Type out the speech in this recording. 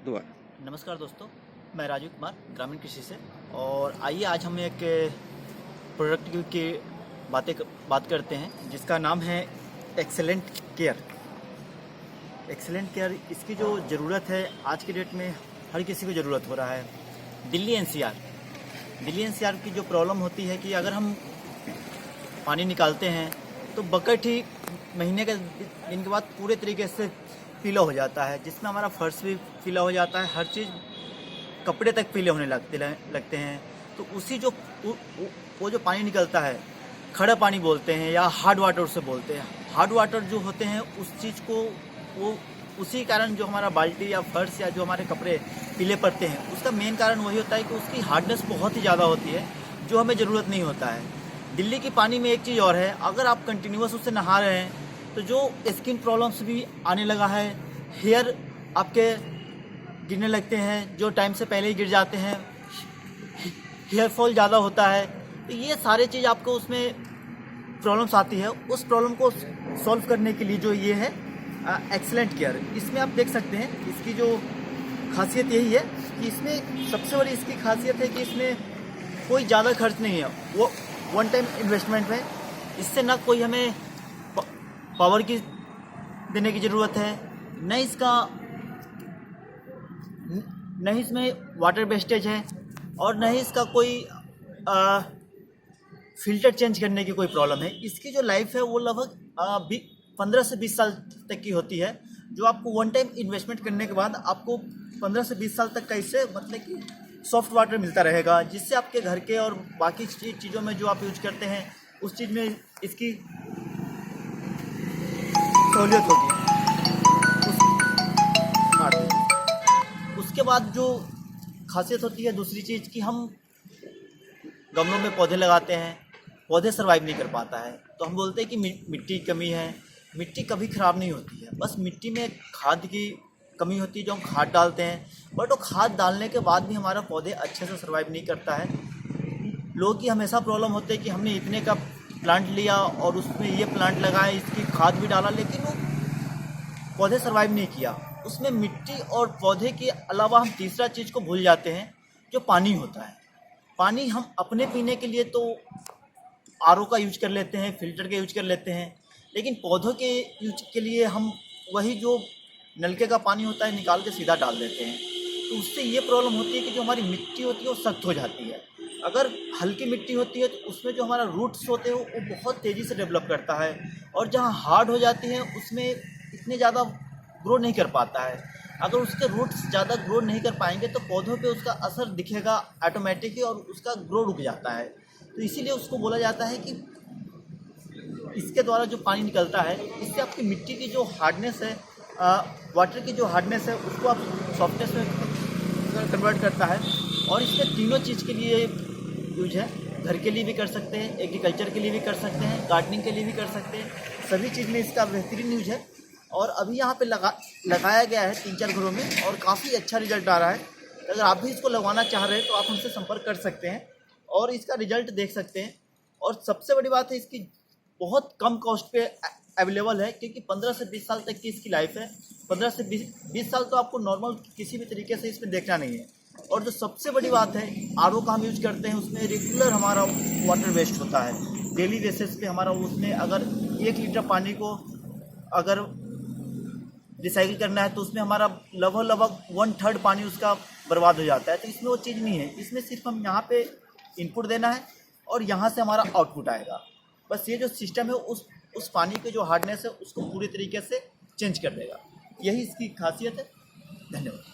दुआ। नमस्कार दोस्तों, मैं राजीव कुमार ग्रामीण कृषि से। और आइए आज हम एक प्रोडक्ट की बात करते हैं जिसका नाम है एक्सेलेंट केयर। एक्सेलेंट केयर, इसकी जो ज़रूरत है आज की डेट में हर किसी को ज़रूरत हो रहा है। दिल्ली एनसीआर की जो प्रॉब्लम होती है कि अगर हम पानी निकालते हैं तो बकेट ही महीने के दिन के बाद पूरे तरीके से पीला हो जाता है, जिसमें हमारा फर्श भी पीला हो जाता है, हर चीज़ कपड़े तक पीले होने लगते हैं। तो उसी जो वो जो पानी निकलता है, खड़ा पानी बोलते हैं या हार्ड वाटर से बोलते हैं। हार्ड वाटर जो होते हैं उस चीज़ को वो उसी कारण जो हमारा बाल्टी या फर्श या जो हमारे कपड़े पीले पड़ते हैं, उसका मेन कारण वही होता है कि उसकी हार्डनेस बहुत ही ज़्यादा होती है, जो हमें ज़रूरत नहीं होता है। दिल्ली की पानी में एक चीज़ और है, अगर आप कंटिन्यूस उससे नहा रहे हैं तो जो स्किन प्रॉब्लम्स भी आने लगा है, हेयर आपके गिरने लगते हैं, जो टाइम से पहले ही गिर जाते हैं, हेयर फॉल ज़्यादा होता है। तो ये सारे चीज़ आपको उसमें प्रॉब्लम्स आती है। उस प्रॉब्लम को सॉल्व करने के लिए जो ये है एक्सेलेंट केयर, इसमें आप देख सकते हैं इसकी जो खासियत यही है कि इसमें सबसे बड़ी इसकी खासियत है कि इसमें कोई ज़्यादा खर्च नहीं है, वो वन टाइम इन्वेस्टमेंट है। इससे ना कोई हमें पावर की देने की ज़रूरत है, न ही इसमें वाटर वेस्टेज है, और न ही इसका कोई फ़िल्टर चेंज करने की कोई प्रॉब्लम है। इसकी जो लाइफ है वो लगभग 15 से 20 साल तक की होती है, जो आपको वन टाइम इन्वेस्टमेंट करने के बाद आपको 15 से 20 साल तक का इससे मतलब कि सॉफ्ट वाटर मिलता रहेगा, जिससे आपके घर के और बाकी चीज़ों में जो आप यूज करते हैं उस चीज़ में इसकी सहूलियत होगी। उसके बाद जो खासियत होती है दूसरी चीज़ कि हम गमलों में पौधे लगाते हैं, पौधे सर्वाइव नहीं कर पाता है, तो हम बोलते हैं कि मिट्टी की कमी है। मिट्टी कभी ख़राब नहीं होती है, बस मिट्टी में खाद की कमी होती है जो हम खाद डालते हैं, बट वो खाद डालने के बाद भी हमारा पौधे अच्छे से सर्वाइव नहीं करता है। लोगों की हमेशा प्रॉब्लम होती है कि हमने इतने का प्लांट लिया और उसमें ये प्लांट लगाए, इसकी खाद भी डाला, लेकिन वो पौधे सर्वाइव नहीं किया। उसमें मिट्टी और पौधे के अलावा हम तीसरा चीज़ को भूल जाते हैं, जो पानी होता है। पानी हम अपने पीने के लिए तो आरओ का यूज कर लेते हैं, फिल्टर का यूज कर लेते हैं, लेकिन पौधों के यूज के लिए हम वही जो नलके का पानी होता है निकाल के सीधा डाल देते हैं। तो उससे ये प्रॉब्लम होती है कि जो हमारी मिट्टी होती है वो सख्त हो जाती है। अगर हल्की मिट्टी होती है तो उसमें जो हमारा रूट्स होते हैं वो बहुत तेज़ी से डेवलप करता है, और जहाँ हार्ड हो जाती है उसमें इतने ज़्यादा ग्रो नहीं कर पाता है। अगर उसके रूट्स ज़्यादा ग्रो नहीं कर पाएंगे तो पौधों पे उसका असर दिखेगा ऑटोमेटिकली और उसका ग्रो रुक जाता है। तो इसीलिए उसको बोला जाता है कि इसके द्वारा जो पानी निकलता है इससे आपकी मिट्टी की जो हार्डनेस है, वाटर की जो हार्डनेस है, उसको आप सॉफ्टनेस में कन्वर्ट करता है। और इसमें तीनों चीज़ के लिए यूज है, घर के लिए भी कर सकते हैं, एग्रीकल्चर के लिए भी कर सकते हैं, गार्डनिंग के लिए भी कर सकते हैं, सभी चीज़ में इसका बेहतरीन यूज है। और अभी यहाँ पे लगाया गया है 3-4 घरों में और काफ़ी अच्छा रिजल्ट आ रहा है। अगर आप भी इसको लगवाना चाह रहे हैं तो आप हमसे संपर्क कर सकते हैं और इसका रिजल्ट देख सकते हैं। और सबसे बड़ी बात है, इसकी बहुत कम कॉस्ट पे अवेलेबल है, क्योंकि 15 से 20 साल तक की इसकी लाइफ है। 15 से 20 साल तो आपको नॉर्मल किसी भी तरीके से इसमें देखना नहीं है। और जो सबसे बड़ी बात है, आरओ का हम यूज करते हैं, उसमें रेगुलर हमारा वाटर वेस्ट होता है डेली बेसिस पे हमारा। उसमें अगर 1 लीटर पानी को अगर रिसाइकिल करना है तो उसमें हमारा लगभग 1/3 पानी उसका बर्बाद हो जाता है। तो इसमें वो चीज़ नहीं है, इसमें सिर्फ हम यहाँ पे इनपुट देना है और यहाँ से हमारा आउटपुट आएगा। बस ये जो सिस्टम है उस पानी के जो हार्डनेस है उसको पूरी तरीके से चेंज कर देगा। यही इसकी खासियत है। धन्यवाद।